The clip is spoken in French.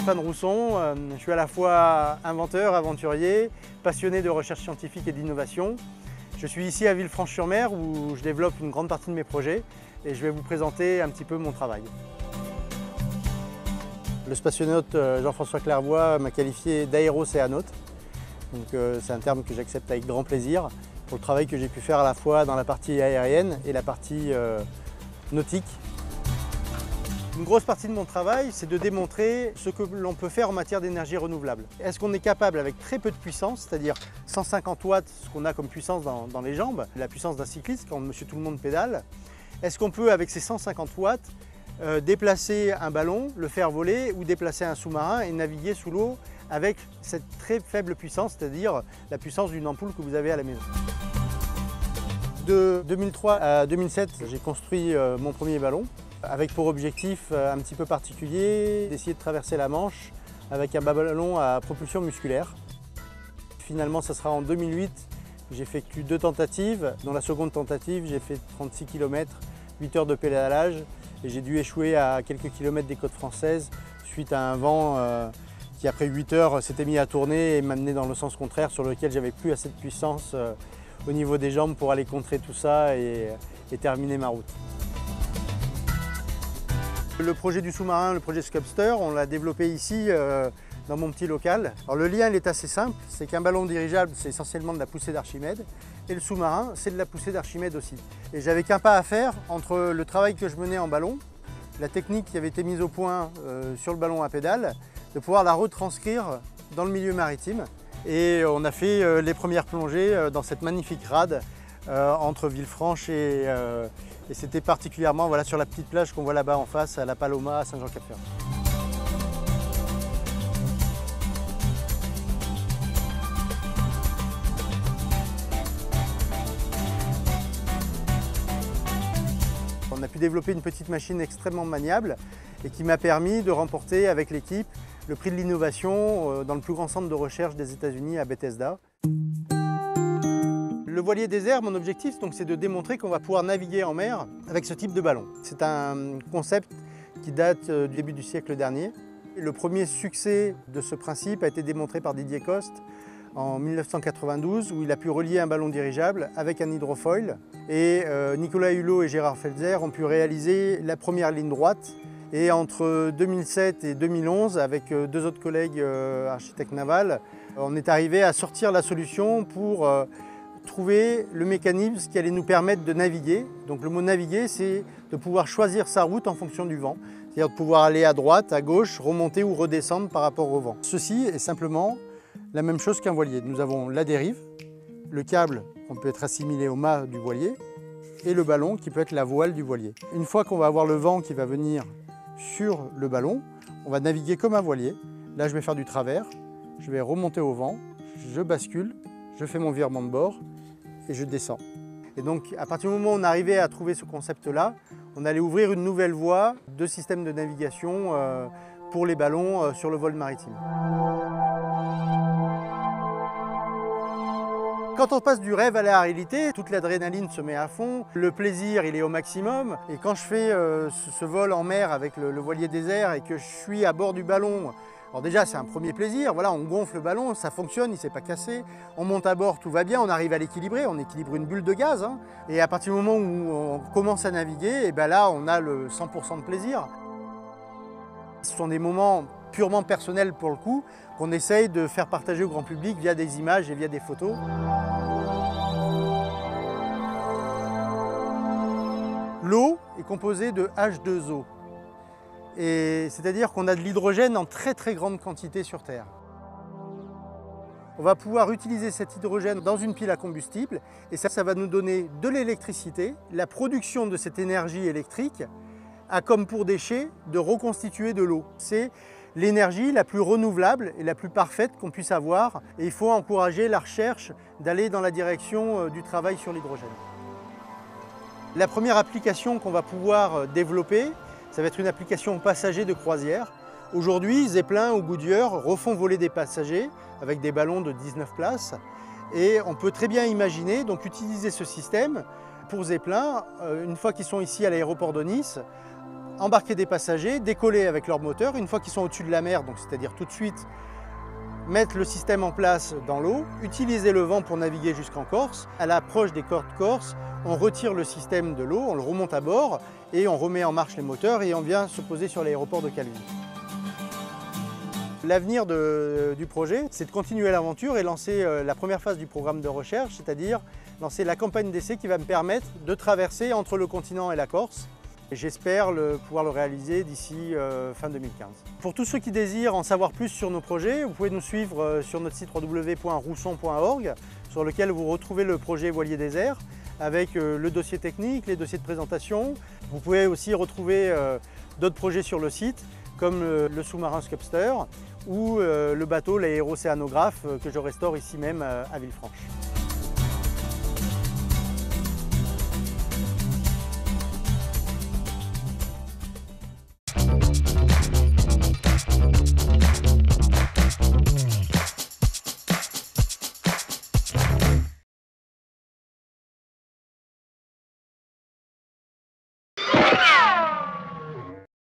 Stéphane Rousson, je suis à la fois inventeur, aventurier, passionné de recherche scientifique et d'innovation. Je suis ici à Villefranche-sur-Mer où je développe une grande partie de mes projets et je vais vous présenter un petit peu mon travail. Le spationaute Jean-François Clairvoy m'a qualifié d'aérocéanote. C'est un terme que j'accepte avec grand plaisir pour le travail que j'ai pu faire à la fois dans la partie aérienne et la partie nautique. Une grosse partie de mon travail, c'est de démontrer ce que l'on peut faire en matière d'énergie renouvelable. Est-ce qu'on est capable, avec très peu de puissance, c'est-à-dire 150 watts, ce qu'on a comme puissance dans les jambes, la puissance d'un cycliste quand Monsieur Tout-le-Monde pédale, est-ce qu'on peut, avec ces 150 watts, déplacer un ballon, le faire voler ou déplacer un sous-marin et naviguer sous l'eau avec cette très faible puissance, c'est-à-dire la puissance d'une ampoule que vous avez à la maison. De 2003 à 2007, j'ai construit mon premier ballon avec pour objectif un petit peu particulier d'essayer de traverser la Manche avec un ballon à propulsion musculaire. Finalement, ça sera en 2008. J'ai effectué 2 tentatives. Dans la seconde tentative, j'ai fait 36 km, 8 heures de pédalage et j'ai dû échouer à quelques kilomètres des côtes françaises suite à un vent qui, après 8 heures, s'était mis à tourner et m'amenait dans le sens contraire sur lequel j'avais plus assez de puissance au niveau des jambes pour aller contrer tout ça et terminer ma route. Le projet du sous-marin, le projet Scupster, on l'a développé ici dans mon petit local. Alors, le lien il est assez simple, c'est qu'un ballon dirigeable c'est essentiellement de la poussée d'Archimède et le sous-marin c'est de la poussée d'Archimède aussi. Et j'avais qu'un pas à faire entre le travail que je menais en ballon, la technique qui avait été mise au point sur le ballon à pédale, de pouvoir la retranscrire dans le milieu maritime. Et on a fait les premières plongées dans cette magnifique rade entre Villefranche et c'était particulièrement sur la petite plage qu'on voit là-bas en face, à La Paloma, à Saint-Jean-Cap-Ferrat. On a pu développer une petite machine extrêmement maniable et qui m'a permis de remporter avec l'équipe le prix de l'innovation dans le plus grand centre de recherche des États-Unis à Bethesda. Le voilier désert, mon objectif, c'est de démontrer qu'on va pouvoir naviguer en mer avec ce type de ballon. C'est un concept qui date du début du siècle dernier. Le premier succès de ce principe a été démontré par Didier Coste en 1992 où il a pu relier un ballon dirigeable avec un hydrofoil. Et Nicolas Hulot et Gérard Felzer ont pu réaliser la première ligne droite. Et entre 2007 et 2011, avec 2 autres collègues architectes navals, on est arrivé à sortir la solution pour trouver le mécanisme qui allait nous permettre de naviguer. Donc le mot naviguer, c'est de pouvoir choisir sa route en fonction du vent. C'est-à-dire de pouvoir aller à droite, à gauche, remonter ou redescendre par rapport au vent. Ceci est simplement la même chose qu'un voilier. Nous avons la dérive, le câble, on peut être assimilé au mât du voilier, et le ballon qui peut être la voile du voilier. Une fois qu'on va avoir le vent qui va venir sur le ballon, on va naviguer comme un voilier. Là, je vais faire du travers, je vais remonter au vent, je bascule, je fais mon virement de bord et je descends. Et donc, à partir du moment où on arrivait à trouver ce concept-là, on allait ouvrir une nouvelle voie de système de navigation pour les ballons sur le vol maritime. Quand on passe du rêve à la réalité, toute l'adrénaline se met à fond, le plaisir il est au maximum. Et quand je fais ce vol en mer avec le voilier désert et que je suis à bord du ballon, alors déjà c'est un premier plaisir, on gonfle le ballon, ça fonctionne, il ne s'est pas cassé. On monte à bord, tout va bien, on arrive à l'équilibrer, on équilibre une bulle de gaz. Et à partir du moment où on commence à naviguer, et là on a le 100% de plaisir. Ce sont des moments purement personnels pour le coup, qu'on essaye de faire partager au grand public via des images et via des photos. L'eau est composée de H2O. C'est-à-dire qu'on a de l'hydrogène en très très grande quantité sur Terre. On va pouvoir utiliser cet hydrogène dans une pile à combustible et ça va nous donner de l'électricité. La production de cette énergie électrique a comme pour déchet de reconstituer de l'eau. C'est l'énergie la plus renouvelable et la plus parfaite qu'on puisse avoir et il faut encourager la recherche d'aller dans la direction du travail sur l'hydrogène. La première application qu'on va pouvoir développer, ça va être une application passager de croisière. Aujourd'hui, Zeppelin ou Goodyear refont voler des passagers avec des ballons de 19 places et on peut très bien imaginer utiliser ce système pour Zeppelin une fois qu'ils sont ici à l'aéroport de Nice embarquer des passagers, décoller avec leur moteur, une fois qu'ils sont au-dessus de la mer, donc c'est-à-dire tout de suite mettre le système en place dans l'eau, utiliser le vent pour naviguer jusqu'en Corse. À l'approche des côtes corses, on retire le système de l'eau, on le remonte à bord et on remet en marche les moteurs et on vient se poser sur l'aéroport de Calvi. L'avenir du projet, c'est de continuer l'aventure et lancer la première phase du programme de recherche, c'est-à-dire lancer la campagne d'essai qui va me permettre de traverser entre le continent et la Corse. J'espère pouvoir le réaliser d'ici fin 2015. Pour tous ceux qui désirent en savoir plus sur nos projets, vous pouvez nous suivre sur notre site www.rousson.org, sur lequel vous retrouvez le projet Voilier désert, avec le dossier technique, les dossiers de présentation. Vous pouvez aussi retrouver d'autres projets sur le site, comme le sous-marin Sculpster ou le bateau l'Aérocéanographe que je restaure ici même à Villefranche.